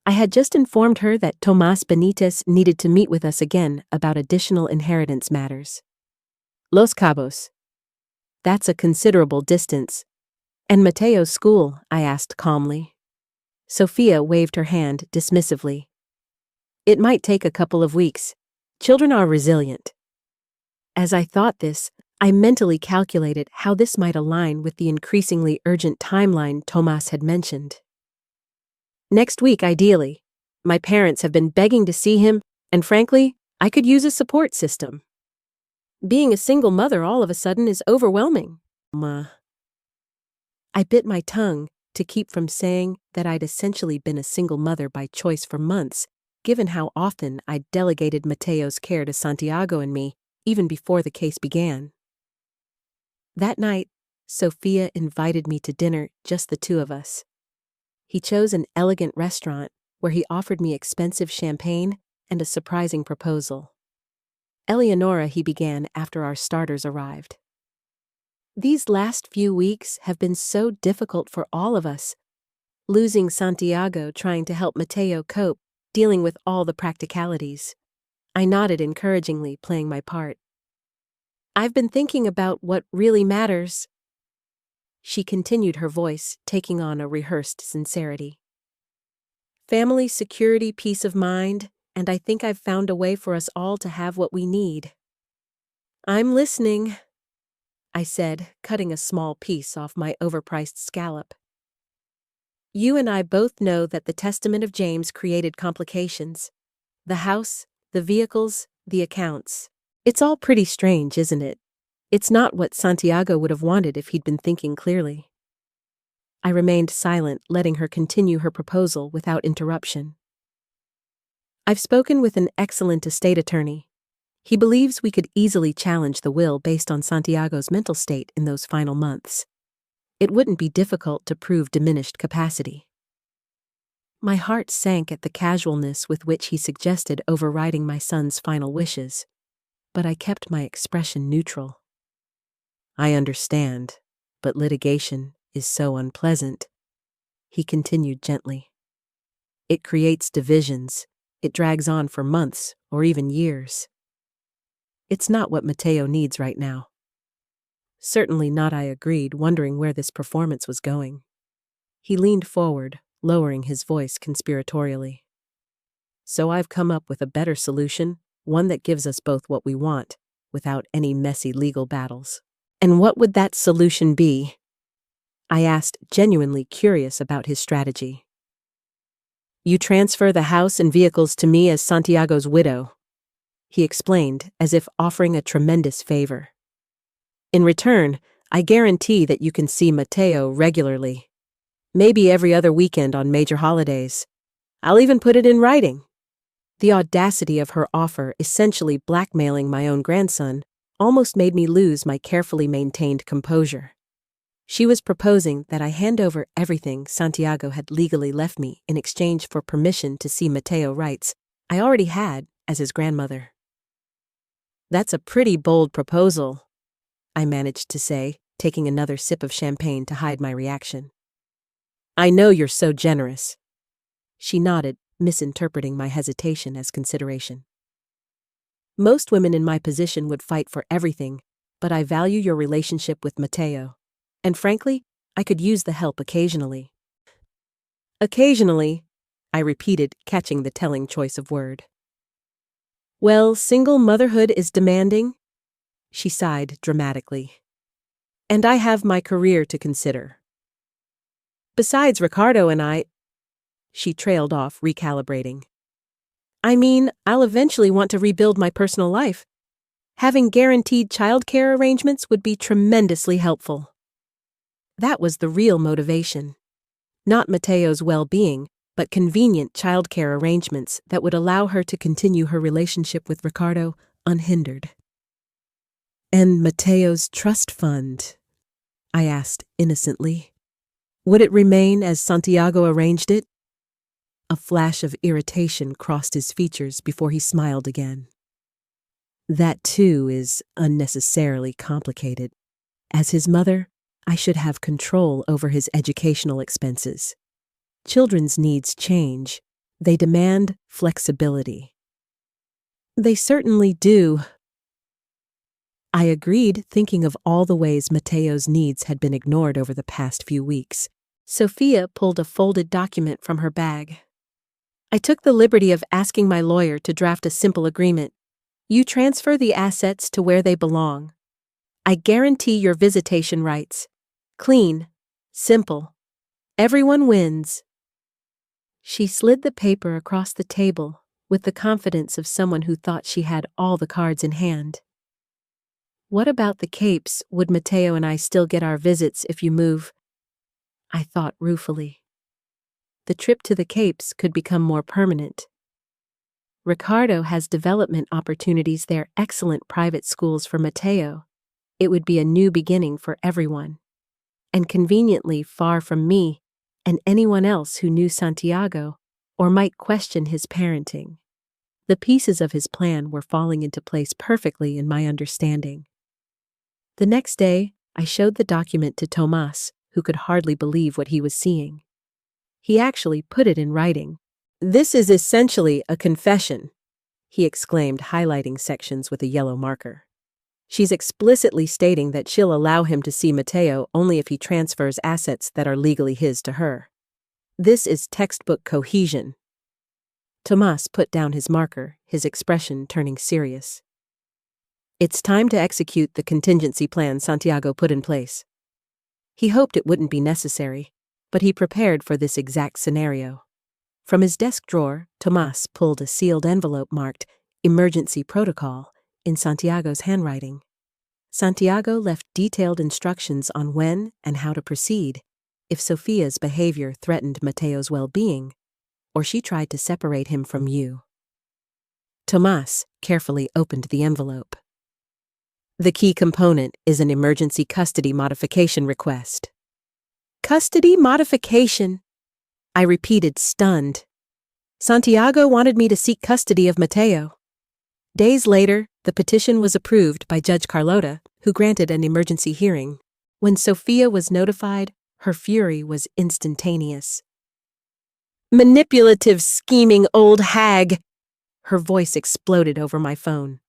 I had just informed her that Tomas Benitez needed to meet with us again about additional inheritance matters. Los Cabos. That's a considerable distance. And Mateo's school, I asked calmly. Sophia waved her hand dismissively. It might take a couple of weeks. Children are resilient. As I thought this, I mentally calculated how this might align with the increasingly urgent timeline Tomas had mentioned. Next week, ideally. My parents have been begging to see him, and frankly, I could use a support system. Being a single mother all of a sudden is overwhelming. I bit my tongue to keep from saying that I'd essentially been a single mother by choice for months, given how often I'd delegated Mateo's care to Santiago and me, even before the case began. That night, Sophia invited me to dinner, just the two of us. He chose an elegant restaurant, where he offered me expensive champagne and a surprising proposal. Eleonora, he began after our starters arrived. These last few weeks have been so difficult for all of us. Losing Santiago, trying to help Mateo cope, dealing with all the practicalities. I nodded encouragingly, playing my part. I've been thinking about what really matters. She continued, her voice taking on a rehearsed sincerity. Family, security, peace of mind, and I think I've found a way for us all to have what we need. I'm listening, I said, cutting a small piece off my overpriced scallop. You and I both know that the Testament of James created complications. The house, the vehicles, the accounts. It's all pretty strange, isn't it? It's not what Santiago would have wanted if he'd been thinking clearly. I remained silent, letting her continue her proposal without interruption. I've spoken with an excellent estate attorney. He believes we could easily challenge the will based on Santiago's mental state in those final months. It wouldn't be difficult to prove diminished capacity. My heart sank at the casualness with which he suggested overriding my son's final wishes, but I kept my expression neutral. I understand, but litigation is so unpleasant, he continued gently. It creates divisions. It drags on for months or even years. It's not what Mateo needs right now. Certainly not, I agreed, wondering where this performance was going. He leaned forward, lowering his voice conspiratorially. So I've come up with a better solution, one that gives us both what we want, without any messy legal battles. And what would that solution be? I asked, genuinely curious about his strategy. You transfer the house and vehicles to me as Santiago's widow, he explained, as if offering a tremendous favor. In return, I guarantee that you can see Mateo regularly. Maybe every other weekend on major holidays. I'll even put it in writing. The audacity of her offer, essentially blackmailing my own grandson, almost made me lose my carefully maintained composure. She was proposing that I hand over everything Santiago had legally left me in exchange for permission to see Mateo rights I already had as his grandmother. That's a pretty bold proposal, I managed to say, taking another sip of champagne to hide my reaction. I know you're so generous. She nodded, misinterpreting my hesitation as consideration. Most women in my position would fight for everything, but I value your relationship with Mateo. And frankly, I could use the help occasionally. Occasionally, I repeated, catching the telling choice of word. Well, single motherhood is demanding, she sighed dramatically. And I have my career to consider. Besides Ricardo and I, she trailed off, recalibrating. I mean, I'll eventually want to rebuild my personal life. Having guaranteed childcare arrangements would be tremendously helpful. That was the real motivation. Not Mateo's well-being, but convenient childcare arrangements that would allow her to continue her relationship with Ricardo unhindered. And Mateo's trust fund? I asked innocently. Would it remain as Santiago arranged it? A flash of irritation crossed his features before he smiled again. That too is unnecessarily complicated. As his mother, I should have control over his educational expenses. Children's needs change. They demand flexibility. They certainly do. I agreed, thinking of all the ways Mateo's needs had been ignored over the past few weeks. Sophia pulled a folded document from her bag. I took the liberty of asking my lawyer to draft a simple agreement. You transfer the assets to where they belong. I guarantee your visitation rights. Clean. Simple. Everyone wins. She slid the paper across the table with the confidence of someone who thought she had all the cards in hand. What about the Capes? Would Mateo and I still get our visits if you move? I thought ruefully. The trip to the Capes could become more permanent. Ricardo has development opportunities there, excellent private schools for Mateo. It would be a new beginning for everyone. And conveniently far from me and anyone else who knew Santiago or might question his parenting. The pieces of his plan were falling into place perfectly in my understanding. The next day, I showed the document to Tomas, who could hardly believe what he was seeing. He actually put it in writing. "This is essentially a confession," he exclaimed, highlighting sections with a yellow marker. "She's explicitly stating that she'll allow him to see Mateo only if he transfers assets that are legally his to her. This is textbook cohesion." Tomas put down his marker, his expression turning serious. "It's time to execute the contingency plan Santiago put in place." He hoped it wouldn't be necessary, but he prepared for this exact scenario. From his desk drawer, Tomas pulled a sealed envelope marked "Emergency Protocol" in Santiago's handwriting. Santiago left detailed instructions on when and how to proceed if Sofia's behavior threatened Mateo's well-being, or she tried to separate him from you. Tomas carefully opened the envelope. The key component is an emergency custody modification request. Custody modification? I repeated, stunned. Santiago wanted me to seek custody of Mateo. Days later, the petition was approved by Judge Carlota, who granted an emergency hearing. When Sofia was notified, her fury was instantaneous. "Manipulative, scheming old hag!" Her voice exploded over my phone.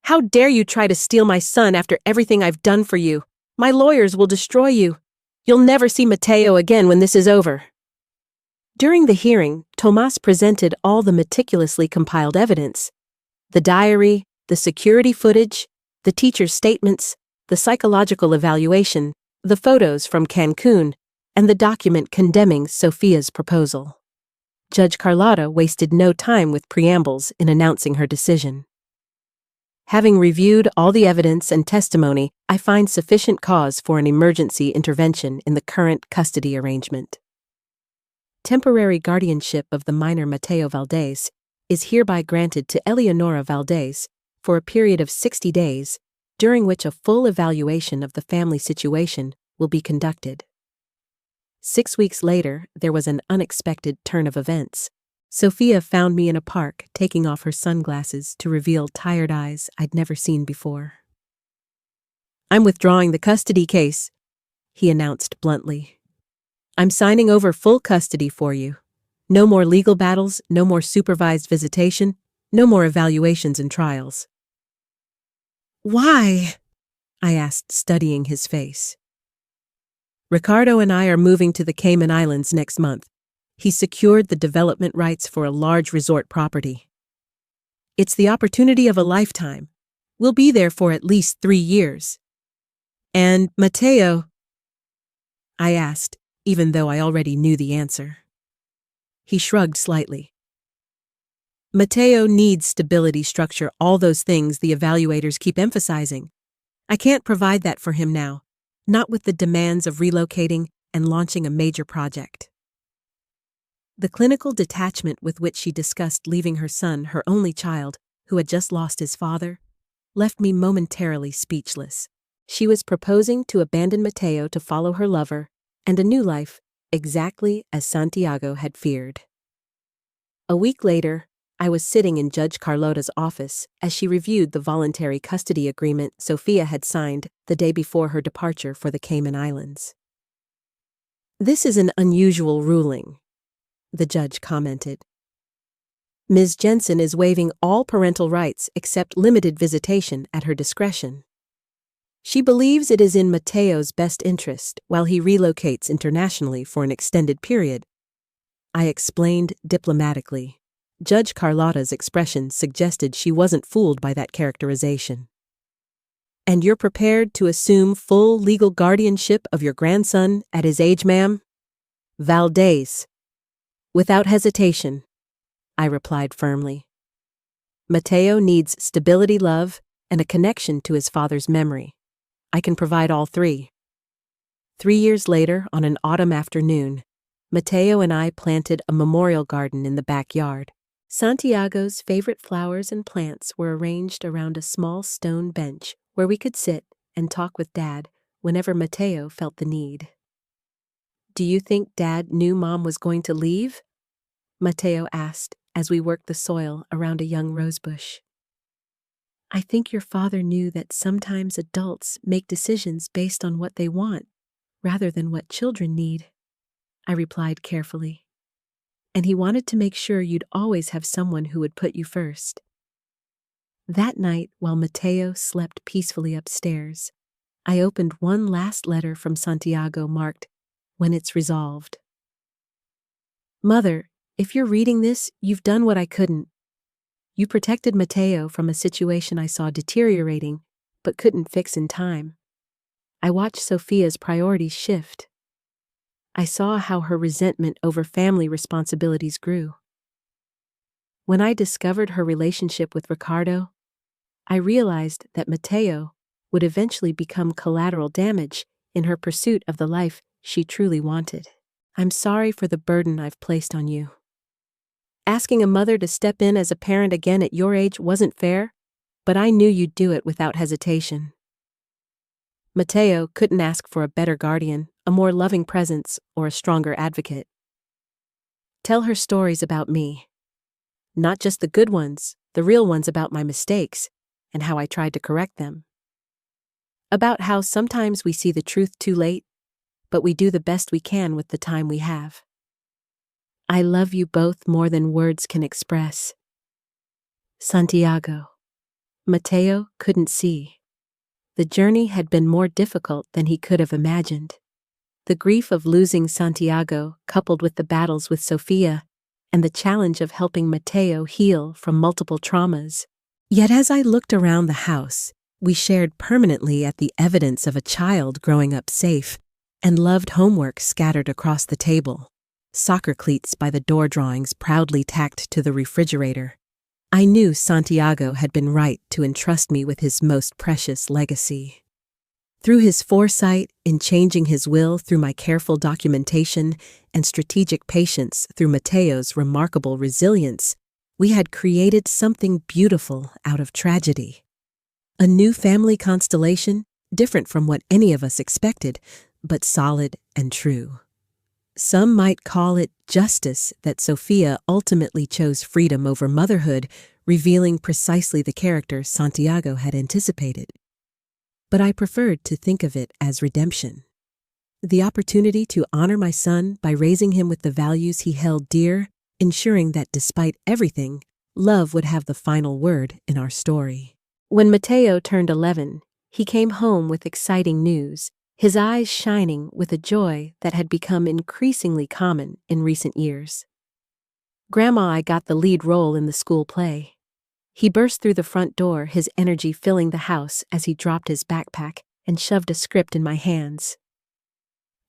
"How dare you try to steal my son after everything I've done for you? My lawyers will destroy you. You'll never see Mateo again when this is over." During the hearing, Tomas presented all the meticulously compiled evidence: the diary, the security footage, the teacher's statements, the psychological evaluation, the photos from Cancun, and the document condemning Sofia's proposal. Judge Carlota wasted no time with preambles in announcing her decision. "Having reviewed all the evidence and testimony, I find sufficient cause for an emergency intervention in the current custody arrangement. Temporary guardianship of the minor Mateo Valdez is hereby granted to Eleonora Valdez for a period of 60 days, during which a full evaluation of the family situation will be conducted." 6 weeks later, there was an unexpected turn of events. Sofia found me in a park, taking off her sunglasses to reveal tired eyes I'd never seen before. "I'm withdrawing the custody case," he announced bluntly. "I'm signing over full custody for you. No more legal battles, no more supervised visitation, no more evaluations and trials." "Why?" I asked, studying his face. "Ricardo and I are moving to the Cayman Islands next month. He secured the development rights for a large resort property. It's the opportunity of a lifetime. We'll be there for at least 3 years. And Mateo?" I asked, even though I already knew the answer. He shrugged slightly. "Mateo needs stability, structure, all those things the evaluators keep emphasizing. I can't provide that for him now, not with the demands of relocating and launching a major project." The clinical detachment with which she discussed leaving her son, her only child, who had just lost his father, left me momentarily speechless. She was proposing to abandon Mateo to follow her lover and a new life, exactly as Santiago had feared. A week later, I was sitting in Judge Carlota's office as she reviewed the voluntary custody agreement Sofia had signed the day before her departure for the Cayman Islands. "This is an unusual ruling," the judge commented. "Ms. Jensen is waiving all parental rights except limited visitation at her discretion. She believes it is in Mateo's best interest while he relocates internationally for an extended period." I explained diplomatically. Judge Carlota's expression suggested she wasn't fooled by that characterization. "And you're prepared to assume full legal guardianship of your grandson at his age, ma'am?" "Valdez." "Without hesitation," I replied firmly. "Mateo needs stability, love, and a connection to his father's memory. I can provide all three." 3 years later, on an autumn afternoon, Mateo and I planted a memorial garden in the backyard. Santiago's favorite flowers and plants were arranged around a small stone bench where we could sit and talk with Dad whenever Mateo felt the need. "Do you think Dad knew Mom was going to leave?" Mateo asked as we worked the soil around a young rosebush. I think your father knew that sometimes adults make decisions based on what they want, rather than what children need, I replied carefully. And he wanted to make sure you'd always have someone who would put you first. That night, while Mateo slept peacefully upstairs, I opened one last letter from Santiago marked, "When it's resolved." Mother, if you're reading this, you've done what I couldn't. You protected Mateo from a situation I saw deteriorating, but couldn't fix in time. I watched Sophia's priorities shift. I saw how her resentment over family responsibilities grew. When I discovered her relationship with Ricardo, I realized that Mateo would eventually become collateral damage in her pursuit of the life she truly wanted. I'm sorry for the burden I've placed on you. Asking a mother to step in as a parent again at your age wasn't fair, but I knew you'd do it without hesitation. Mateo couldn't ask for a better guardian, a more loving presence, or a stronger advocate. Tell her stories about me. Not just the good ones, the real ones about my mistakes, and how I tried to correct them. About how sometimes we see the truth too late, but we do the best we can with the time we have. I love you both more than words can express. Santiago. Mateo couldn't see. The journey had been more difficult than he could have imagined. The grief of losing Santiago, coupled with the battles with Sophia, and the challenge of helping Mateo heal from multiple traumas. Yet as I looked around the house, we shared permanently at the evidence of a child growing up safe, and loved homework scattered across the table, soccer cleats by the door drawings proudly tacked to the refrigerator. I knew Santiago had been right to entrust me with his most precious legacy. Through his foresight in changing his will, through my careful documentation, and strategic patience through Mateo's remarkable resilience, we had created something beautiful out of tragedy. A new family constellation, different from what any of us expected, but solid and true. Some might call it justice that Sophia ultimately chose freedom over motherhood, revealing precisely the character Santiago had anticipated. But I preferred to think of it as redemption. The opportunity to honor my son by raising him with the values he held dear, ensuring that despite everything, love would have the final word in our story. When Mateo turned 11, he came home with exciting news, his eyes shining with a joy that had become increasingly common in recent years. Grandma, I got the lead role in the school play. He burst through the front door, his energy filling the house as he dropped his backpack and shoved a script in my hands.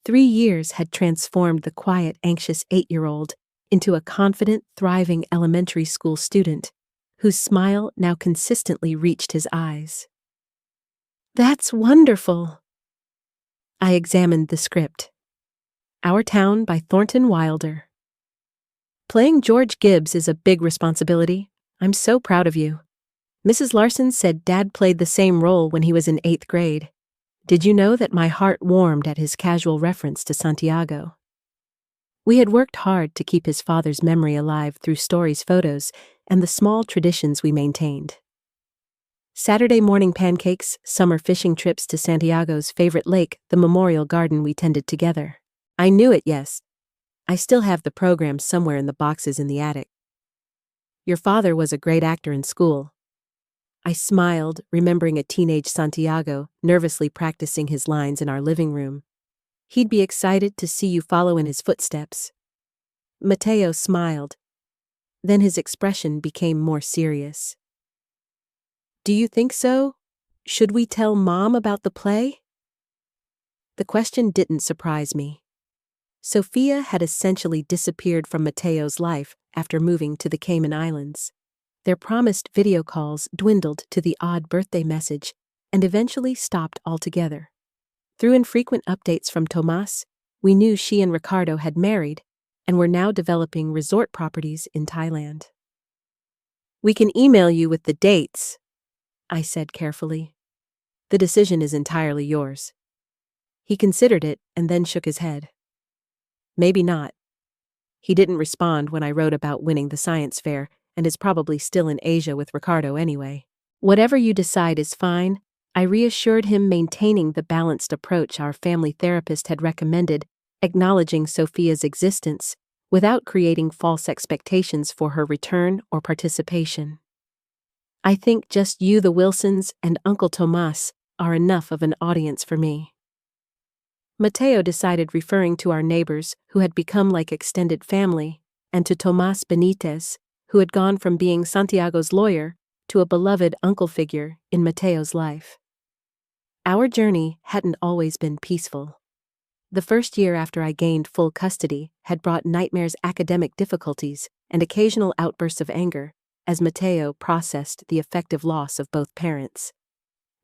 3 years had transformed the quiet, anxious 8-year-old into a confident, thriving elementary school student whose smile now consistently reached his eyes. That's wonderful! I examined the script. Our Town by Thornton Wilder. Playing George Gibbs is a big responsibility. I'm so proud of you. Mrs. Larson said Dad played the same role when he was in 8th grade. Did you know that my heart warmed at his casual reference to Santiago? We had worked hard to keep his father's memory alive through stories, photos, and the small traditions we maintained. Saturday morning pancakes, summer fishing trips to Santiago's favorite lake, the memorial garden we tended together. I knew it, yes. I still have the program somewhere in the boxes in the attic. Your father was a great actor in school. I smiled, remembering a teenage Santiago nervously practicing his lines in our living room. He'd be excited to see you follow in his footsteps. Mateo smiled. Then his expression became more serious. Do you think so? Should we tell Mom about the play? The question didn't surprise me. Sophia had essentially disappeared from Mateo's life after moving to the Cayman Islands. Their promised video calls dwindled to the odd birthday message and eventually stopped altogether. Through infrequent updates from Tomas, we knew she and Ricardo had married and were now developing resort properties in Thailand. We can email you with the dates, I said carefully. The decision is entirely yours. He considered it and then shook his head. Maybe not. He didn't respond when I wrote about winning the science fair, and is probably still in Asia with Ricardo anyway. Whatever you decide is fine, I reassured him, maintaining the balanced approach our family therapist had recommended, acknowledging Sophia's existence without creating false expectations for her return or participation. I think just you, the Wilsons, and Uncle Tomas are enough of an audience for me. Mateo decided, referring to our neighbors, who had become like extended family, and to Tomas Benitez, who had gone from being Santiago's lawyer to a beloved uncle figure in Mateo's life. Our journey hadn't always been peaceful. The first year after I gained full custody had brought nightmares, academic difficulties, and occasional outbursts of anger, as Mateo processed the effective loss of both parents.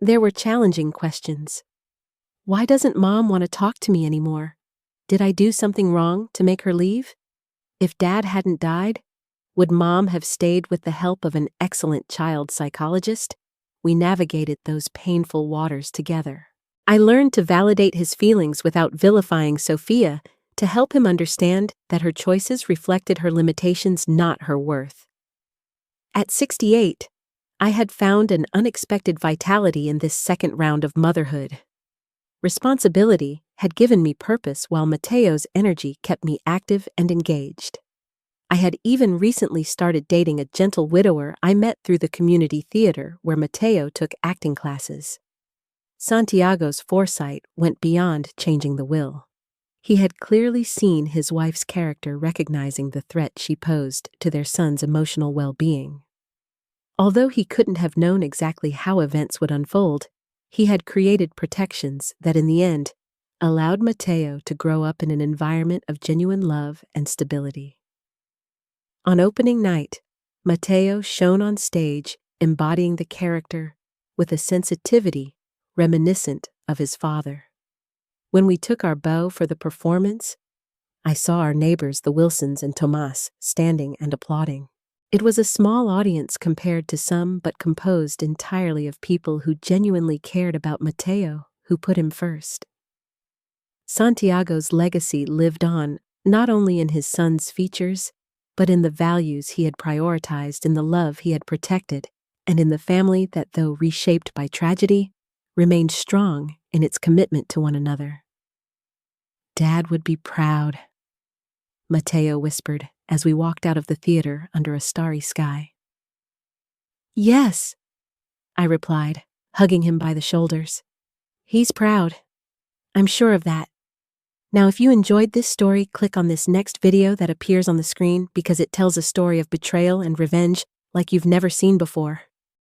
There were challenging questions. Why doesn't Mom want to talk to me anymore? Did I do something wrong to make her leave? If Dad hadn't died, would Mom have stayed with the help of an excellent child psychologist? We navigated those painful waters together. I learned to validate his feelings without vilifying Sophia, to help him understand that her choices reflected her limitations, not her worth. At 68, I had found an unexpected vitality in this second round of motherhood. Responsibility had given me purpose, while Mateo's energy kept me active and engaged. I had even recently started dating a gentle widower I met through the community theater where Mateo took acting classes. Santiago's foresight went beyond changing the will. He had clearly seen his wife's character, recognizing the threat she posed to their son's emotional well-being. Although he couldn't have known exactly how events would unfold, he had created protections that in the end allowed Mateo to grow up in an environment of genuine love and stability. On opening night, Mateo shone on stage, embodying the character with a sensitivity reminiscent of his father. When we took our bow for the performance, I saw our neighbors, the Wilsons and Tomas, standing and applauding. It was a small audience compared to some, but composed entirely of people who genuinely cared about Mateo, who put him first. Santiago's legacy lived on, not only in his son's features, but in the values he had prioritized, in the love he had protected, and in the family that, though reshaped by tragedy, remained strong in its commitment to one another. Dad would be proud, Mateo whispered as we walked out of the theater under a starry sky. Yes, I replied, hugging him by the shoulders. He's proud. I'm sure of that. Now, if you enjoyed this story, click on this next video that appears on the screen, because it tells a story of betrayal and revenge like you've never seen before.